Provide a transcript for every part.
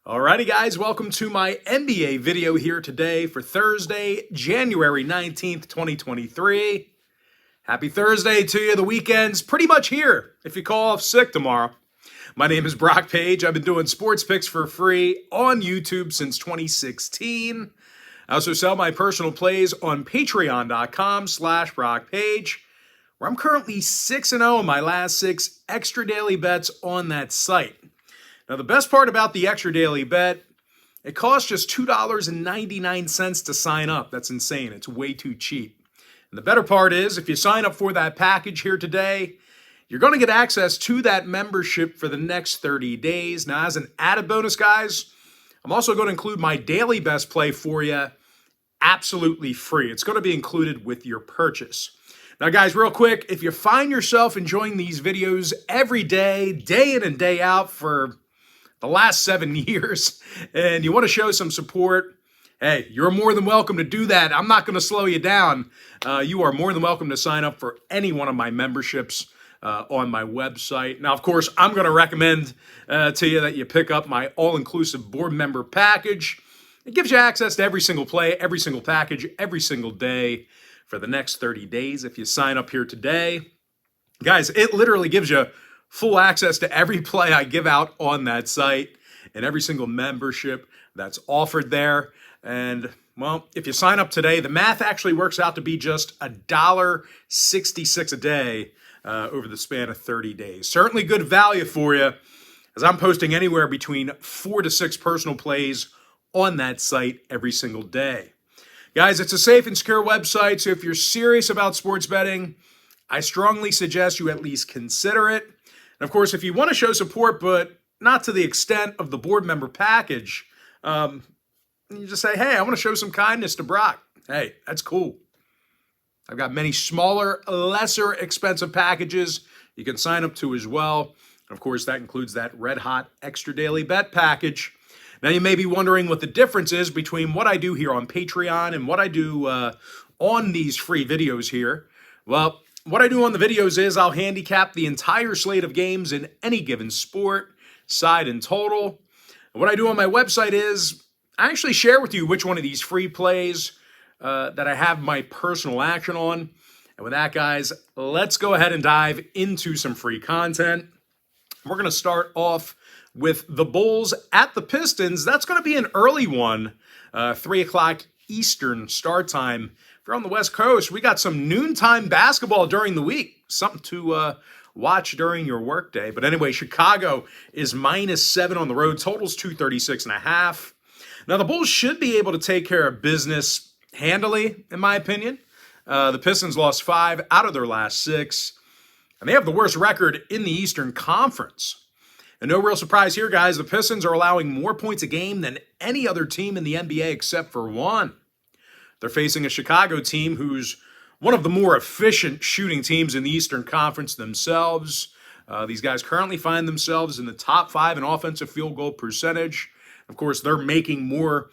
Alrighty guys, welcome to my NBA video here today for Thursday, January 19th, 2023. Happy Thursday to you. The weekend's pretty much here if you call off sick tomorrow. My name is Brock Page. I've been doing sports picks for free on YouTube since 2016. I also sell my personal plays on patreon.com/BrockPage, where I'm currently 6-0 in my last 6 extra daily bets on that site. Now, the best part about the extra daily bet, it costs just $2.99 to sign up. That's insane. It's way too cheap. And the better part is, if you sign up for that package here today, you're going to get access to that membership for the next 30 days. Now, as an added bonus, guys, I'm also going to include my daily best play for you absolutely free. It's going to be included with your purchase. Now, guys, real quick, if you find yourself enjoying these videos every day, day in and day out for the last 7 years, and you want to show some support, hey, you're more than welcome to do that. I'm not going to slow you down. You are more than welcome to sign up for any one of my memberships on my website. Now, of course, I'm going to recommend to you that you pick up my all-inclusive board member package. It gives you access to every single play, every single package, every single day for the next 30 days if you sign up here today. Guys, it literally gives you full access to every play I give out on that site and every single membership that's offered there. And, well, if you sign up today, the math actually works out to be just $1.66 a day over the span of 30 days. Certainly good value for you, as I'm posting anywhere between 4 to 6 personal plays on that site every single day. Guys, it's a safe and secure website, so if you're serious about sports betting, I strongly suggest you at least consider it. And of course, if you want to show support, but not to the extent of the board member package, you just say, hey, I want to show some kindness to Brock. Hey, that's cool. I've got many smaller, lesser expensive packages you can sign up to as well. And of course, that includes that red hot extra daily bet package. Now, you may be wondering what the difference is between what I do here on Patreon and what I do on these free videos here. Well, what I do on the videos is I'll handicap the entire slate of games in any given sport, side and total. And what I do on my website is I actually share with you which one of these free plays that I have my personal action on. And with that, guys, let's go ahead and dive into some free content. We're going to start off with the Bulls at the Pistons. That's going to be an early one, 3 o'clock Eastern start time. If you're on the West Coast, we got some noontime basketball during the week, something to watch during your workday. But anyway, Chicago is -7 on the road. Total's 236.5. Now, the Bulls should be able to take care of business handily, in my opinion. The Pistons lost 5 out of their last 6, and they have the worst record in the Eastern Conference. And no real surprise here, guys. The Pistons are allowing more points a game than any other team in the NBA except for one. They're facing a Chicago team who's one of the more efficient shooting teams in the Eastern Conference themselves. These guys currently find themselves in the top 5 in offensive field goal percentage. Of course, they're making more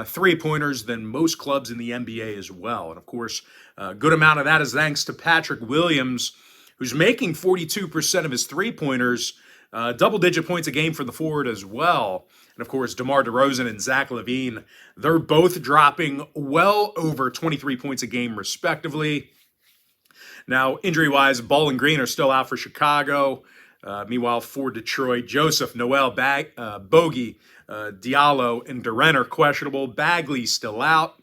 three-pointers than most clubs in the NBA as well. And of course, a good amount of that is thanks to Patrick Williams, who's making 42% of his three-pointers, double-digit points a game for the forward as well. And of course, DeMar DeRozan and Zach LaVine, they're both dropping well over 23 points a game, respectively. Now, injury-wise, Ball and Green are still out for Chicago. Meanwhile, for Detroit, Joseph, Noel, Bogey, Diallo, and Durant are questionable. Bagley's still out.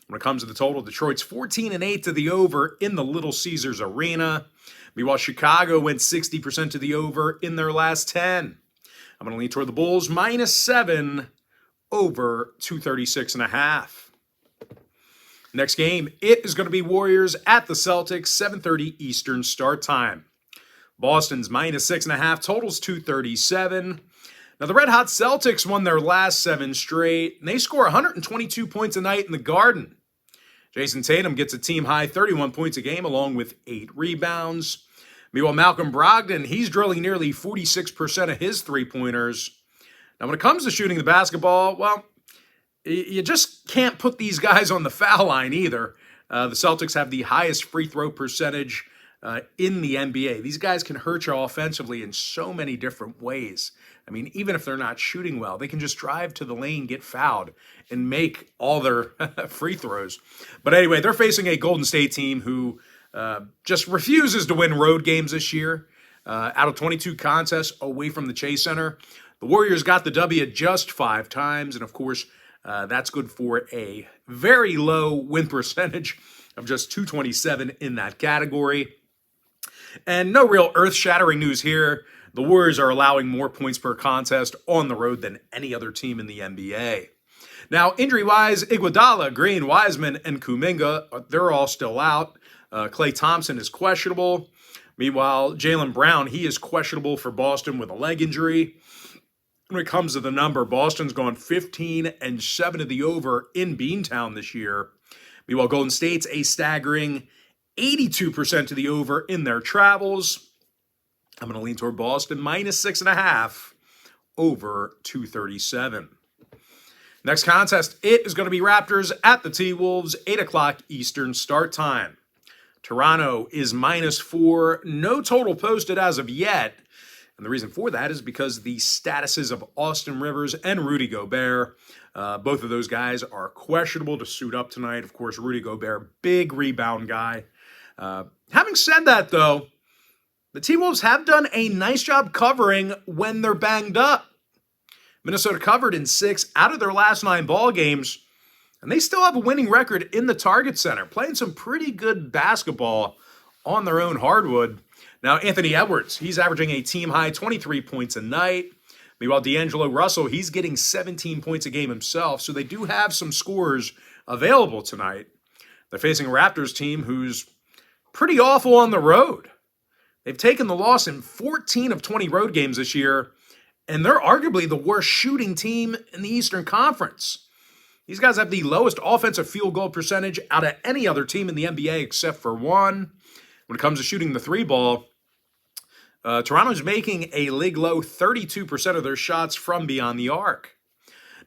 When it comes to the total, Detroit's 14-8 to the over in the Little Caesars Arena. Meanwhile, Chicago went 60% to the over in their last 10. I'm going to lean toward the Bulls, -7 over 236.5. Next game, it is going to be Warriors at the Celtics, 7:30 Eastern start time. Boston's -6.5, totals 237. Now, the red-hot Celtics won their last 7 straight, and they score 122 points a night in the Garden. Jason Tatum gets a team-high 31 points a game, along with 8 rebounds. Meanwhile, Malcolm Brogdon, he's drilling nearly 46% of his three-pointers. Now, when it comes to shooting the basketball, well, you just can't put these guys on the foul line either. The Celtics have the highest free throw percentage in the NBA. These guys can hurt you offensively in so many different ways. I mean, even if they're not shooting well, they can just drive to the lane, get fouled, and make all their free throws. But anyway, they're facing a Golden State team who just refuses to win road games this year. Out of 22 contests away from the Chase Center, the Warriors got the W just 5 times, and of course, that's good for a very low win percentage of just .227 in that category. And no real earth-shattering news here. The Warriors are allowing more points per contest on the road than any other team in the NBA. Now, injury-wise, Iguodala, Green, Wiseman, and Kuminga, they're all still out. Klay Thompson is questionable. Meanwhile, Jaylen Brown, he is questionable for Boston with a leg injury. When it comes to the number, Boston's gone 15-7 to the over in Beantown this year. Meanwhile, Golden State's a staggering 82% to the over in their travels. I'm going to lean toward Boston, -6.5, over 237. Next contest, it is going to be Raptors at the T-Wolves, 8 o'clock Eastern start time. Toronto is -4, no total posted as of yet. And the reason for that is because the statuses of Austin Rivers and Rudy Gobert, both of those guys are questionable to suit up tonight. Of course, Rudy Gobert, big rebound guy. Having said that, though, the T-Wolves have done a nice job covering when they're banged up. Minnesota covered in 6 out of their last 9 ball games, and they still have a winning record in the Target Center, playing some pretty good basketball on their own hardwood. Now, Anthony Edwards, he's averaging a team-high 23 points a night. Meanwhile, D'Angelo Russell, he's getting 17 points a game himself, so they do have some scorers available tonight. They're facing a Raptors team who's pretty awful on the road. They've taken the loss in 14 of 20 road games this year, and they're arguably the worst shooting team in the Eastern Conference. These guys have the lowest offensive field goal percentage out of any other team in the NBA except for one. When it comes to shooting the 3 ball, Toronto's making a league-low 32% of their shots from beyond the arc.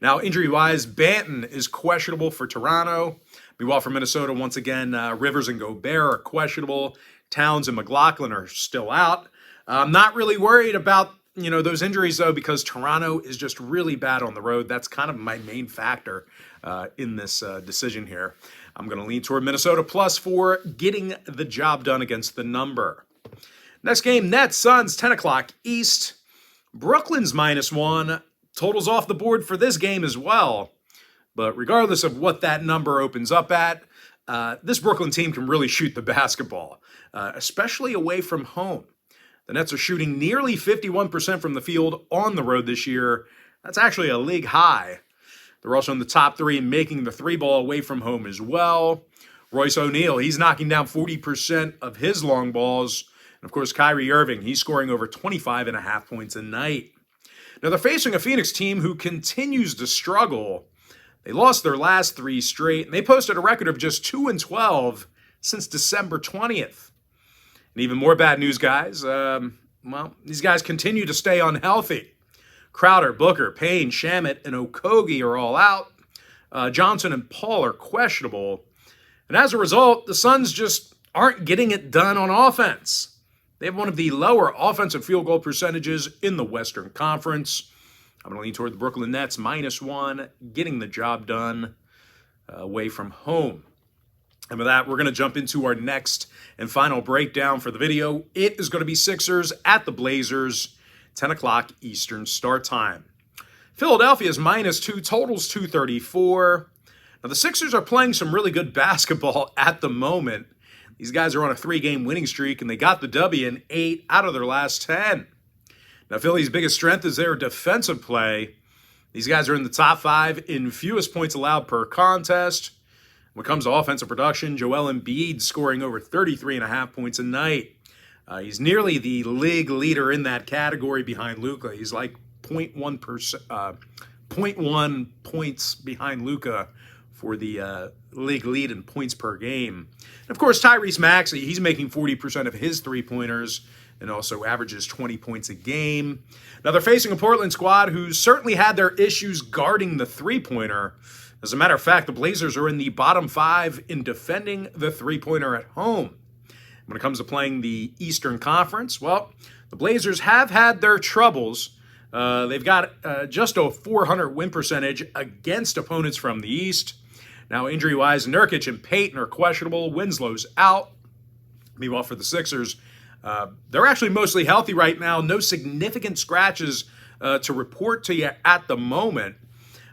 Now, injury-wise, Banton is questionable for Toronto. Meanwhile, for Minnesota, once again, Rivers and Gobert are questionable. Towns and McLaughlin are still out. I'm not really worried about, those injuries, though, because Toronto is just really bad on the road. That's kind of my main factor in this decision here. I'm going to lean toward Minnesota +4, getting the job done against the number. Next game, Nets, Suns, 10 o'clock East. Brooklyn's -1. Totals off the board for this game as well. But regardless of what that number opens up at, this Brooklyn team can really shoot the basketball, especially away from home. The Nets are shooting nearly 51% from the field on the road this year. That's actually a league high. They're also in the top 3 in making the 3 ball away from home as well. Royce O'Neal, he's knocking down 40% of his long balls. And of course, Kyrie Irving, he's scoring over 25.5 points a night. Now, they're facing a Phoenix team who continues to struggle. They lost their last 3 straight, and they posted a record of just 2-12 since December 20th. And even more bad news, guys. These guys continue to stay unhealthy. Crowder, Booker, Payne, Shamet, and Okogie are all out. Johnson and Paul are questionable. And as a result, the Suns just aren't getting it done on offense. They have one of the lower offensive field goal percentages in the Western Conference. I'm going to lean toward the Brooklyn Nets, -1, getting the job done away from home. And with that, we're going to jump into our next and final breakdown for the video. It is going to be Sixers at the Blazers, 10 o'clock Eastern start time. Philadelphia's -2, totals 234. Now, the Sixers are playing some really good basketball at the moment. These guys are on a 3-game winning streak, and they got the W in 8 out of their last 10. Now, Philly's biggest strength is their defensive play. These guys are in the top 5 in fewest points allowed per contest. When it comes to offensive production, Joel Embiid scoring over 33.5 points a night. He's nearly the league leader in that category behind Luka. He's like 0.1 points behind Luka for the league lead in points per game. And of course, Tyrese Maxey, he's making 40% of his three-pointers and also averages 20 points a game. Now, they're facing a Portland squad who certainly had their issues guarding the three-pointer. As a matter of fact, the Blazers are in the bottom 5 in defending the three-pointer at home. When it comes to playing the Eastern Conference, well, the Blazers have had their troubles. They've got just a 400 win percentage against opponents from the East. Now, injury-wise, Nurkic and Payton are questionable. Winslow's out. Meanwhile, for the Sixers, they're actually mostly healthy right now. No significant scratches to report to you at the moment.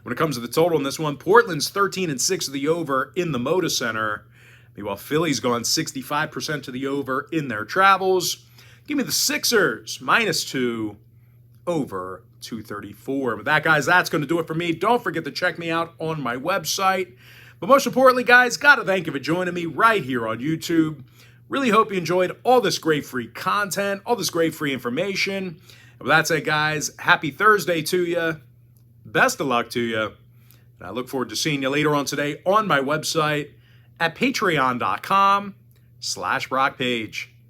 When it comes to the total in this one, Portland's 13-6 to the over in the Moda Center. Meanwhile, Philly's gone 65% to the over in their travels. Give me the Sixers, -2, over 234. With that, guys, that's going to do it for me. Don't forget to check me out on my website. But most importantly, guys, got to thank you for joining me right here on YouTube. Really hope you enjoyed all this great free content, all this great free information. And with that said, guys, happy Thursday to you. Best of luck to you. And I look forward to seeing you later on today on my website at patreon.com/BrockPage.